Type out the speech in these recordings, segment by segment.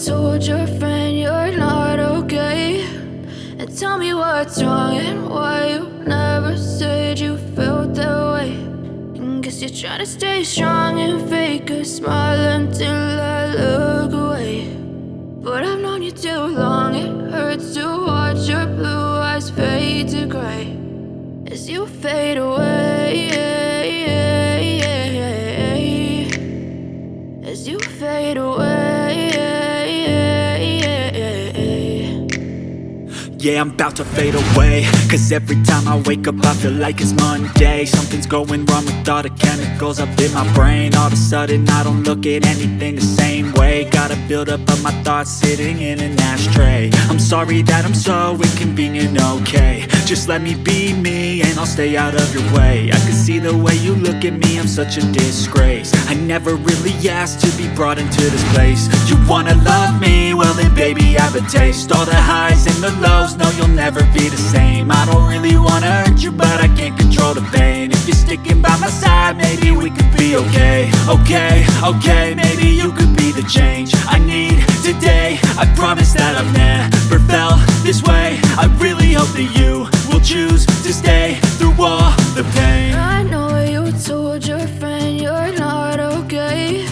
told your friend you're not okay? And tell me what's wrong and why you never said you felt that way. And guess you're trying to stay strong and fake a smile until I look away. But I've known you too long, it hurts to watch your blue eyes fade to gray as you fade away, as you fade away. Yeah, I'm about to fade away, cause every time I wake up I feel like it's Monday. Something's going wrong with all the chemicals up in my brain. All of a sudden I don't look at anything the same way. Gotta build up of my thoughts sitting in an ashtray. I'm sorry that I'm so inconvenient, okay? Just let me be me and I'll stay out of your way. I can see the way you look at me, I'm such a disgrace. I never really asked to be brought into this place. You wanna love me? Well then baby I have a taste. All the highs and the lows, no you'll never be the same. I don't really wanna hurt you but I can't control the pain. If you're sticking by my side maybe we could be okay. Okay, maybe you could be the change I need today. I promise that I've never felt this way. I really hope that you will choose to stay through all the pain. I know you told your friend you're not okay.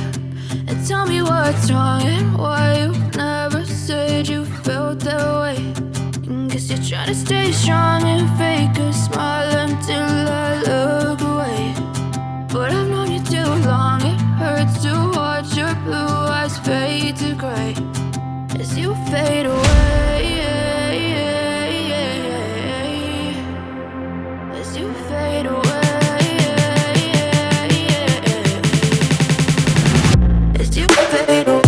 And tell me what's wrong and why you never said you felt that way. And guess you're trying to stay strong and fake a smile until I look away. But I've known you too long, it hurts to watch your blue eyes fade to gray as you fade away, as you fade away, as you fade away.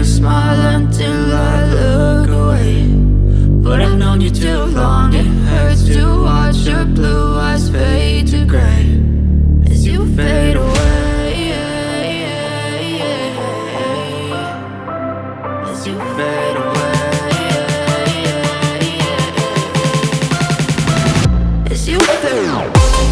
Smile until I look away. But I've known you too long, it hurts to